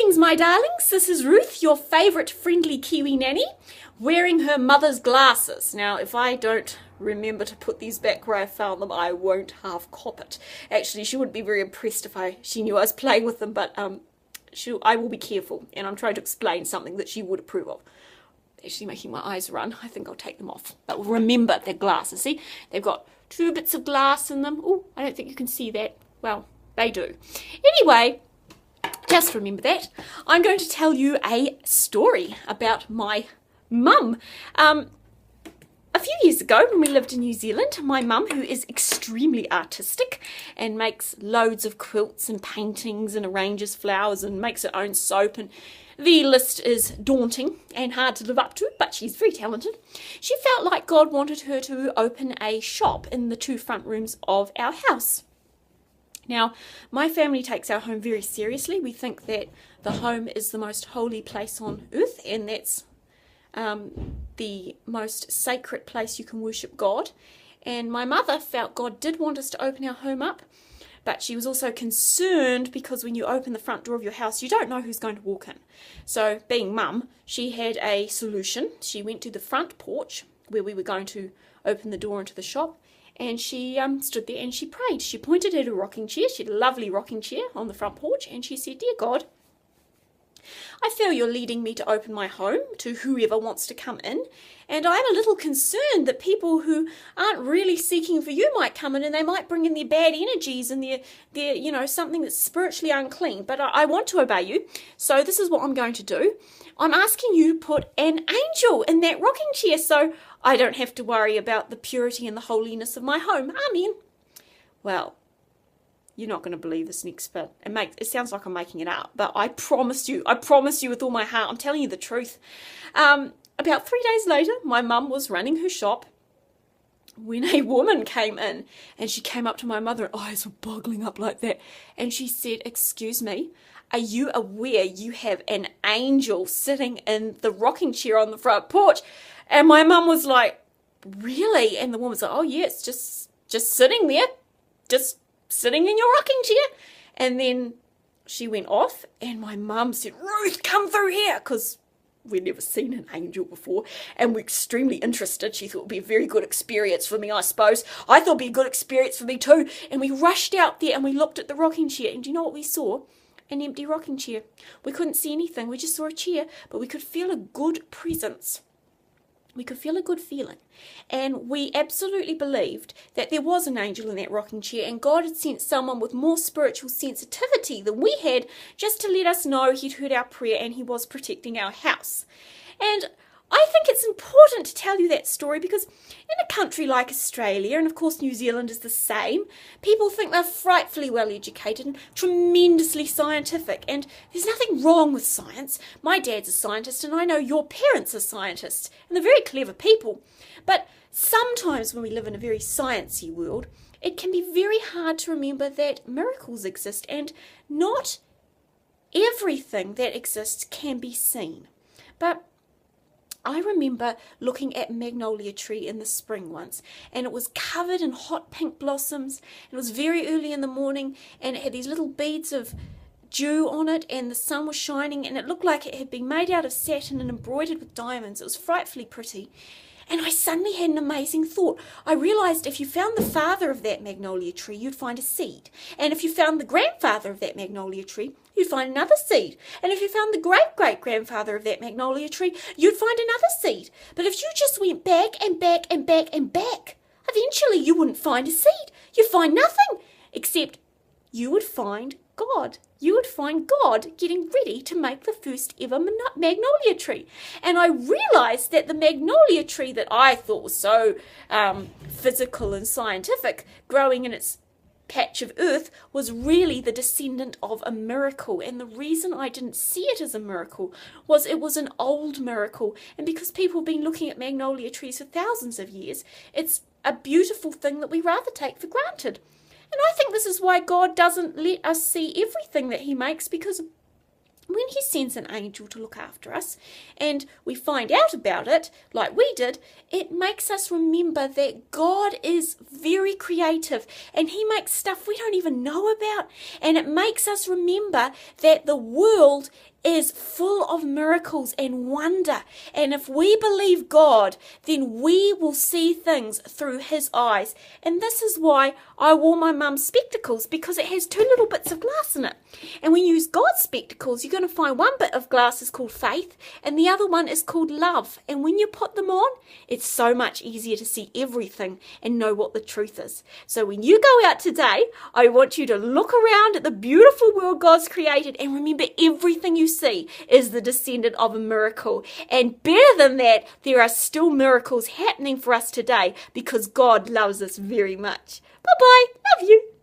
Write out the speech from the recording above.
Greetings, my darlings. This is Ruth, your favourite friendly Kiwi nanny, wearing her mother's glasses. Now, if I don't remember to put these back where I found them, I won't half cop it. Actually, she wouldn't be very impressed if she knew I was playing with them, but I will be careful, and I'm trying to explain something that she would approve of. Actually making my eyes run. I think I'll take them off. But remember, they're glasses. See, they've got 2 bits of glass in them. Oh, I don't think you can see that. Well, they do. Anyway, just remember that. I'm going to tell you a story about my mum. A few years ago, when we lived in New Zealand, my mum, who is extremely artistic and makes loads of quilts and paintings and arranges flowers and makes her own soap, and the list is daunting and hard to live up to, but she's very talented. She felt like God wanted her to open a shop in the 2 front rooms of our house. Now, my family takes our home very seriously. We think that the home is the most holy place on earth, and that's the most sacred place you can worship God. And my mother felt God did want us to open our home up, but she was also concerned because when you open the front door of your house, you don't know who's going to walk in. So, being mum, she had a solution. She went to the front porch where we were going to open the door into the shop, and she stood there and she prayed. She pointed at her rocking chair. She had a lovely rocking chair on the front porch, and she said, "Dear God, I feel you're leading me to open my home to whoever wants to come in, and I'm a little concerned that people who aren't really seeking for you might come in, and they might bring in their bad energies and their something that's spiritually unclean, but I want to obey you, so this is what I'm going to do. I'm asking you to put an angel in that rocking chair so I don't have to worry about the purity and the holiness of my home. Amen." Well, you're not going to believe this next bit. It sounds like I'm making it up, but I promise you with all my heart, I'm telling you the truth. About 3 days later, my mum was running her shop when a woman came in, and she came up to my mother, and eyes were boggling up like that, and she said, "Excuse me, are you aware you have an angel sitting in the rocking chair on the front porch?" And my mum was like, "Really?" And the woman was like, "Oh yeah, it's just sitting there, just sitting in your rocking chair." And then she went off, and my mum said, "Ruth, come through here," because we'd never seen an angel before, and we're extremely interested. She thought it would be a very good experience for me, I suppose. I thought it would be a good experience for me too. And we rushed out there, and we looked at the rocking chair, and do you know what we saw? An empty rocking chair. We couldn't see anything. We just saw a chair, but we could feel a good presence. We could feel a good feeling, and we absolutely believed that there was an angel in that rocking chair, and God had sent someone with more spiritual sensitivity than we had, just to let us know he'd heard our prayer and he was protecting our house. And I think it's important to tell you that story because in a country like Australia, and of course New Zealand is the same, people think they're frightfully well educated and tremendously scientific, and there's nothing wrong with science. My dad's a scientist, and I know your parents are scientists, and they're very clever people. But sometimes when we live in a very sciencey world, it can be very hard to remember that miracles exist, and not everything that exists can be seen. But I remember looking at magnolia tree in the spring once, and it was covered in hot pink blossoms. It was very early in the morning, and it had these little beads of dew on it, and the sun was shining, and it looked like it had been made out of satin and embroidered with diamonds. It was frightfully pretty. And I suddenly had an amazing thought. I realised if you found the father of that magnolia tree, you'd find a seed. And if you found the grandfather of that magnolia tree, you'd find another seed. And if you found the great-great-grandfather of that magnolia tree, you'd find another seed. But if you just went back and back and back and back, eventually you wouldn't find a seed. You'd find nothing, except you would find God. You would find God getting ready to make the first ever magnolia tree. And I realised that the magnolia tree that I thought was so physical and scientific, growing in its patch of earth, was really the descendant of a miracle. And the reason I didn't see it as a miracle was it was an old miracle. And because people have been looking at magnolia trees for thousands of years, it's a beautiful thing that we rather take for granted. And I think this is why God doesn't let us see everything that he makes, because when he sends an angel to look after us and we find out about it, like we did, it makes us remember that God is very creative and he makes stuff we don't even know about. And it makes us remember that the world is full of miracles and wonder. And if we believe God, then we will see things through his eyes. And this is why I wore my mum's spectacles, because it has two little bits of glass in it. And when you use God's spectacles, you're going to find one bit of glass is called faith and the other one is called love. And when you put them on, it's so much easier to see everything and know what the truth is. So when you go out today, I want you to look around at the beautiful world God's created and remember everything you see is the descendant of a miracle. And better than that, there are still miracles happening for us today because God loves us very much. Bye-bye. Love you.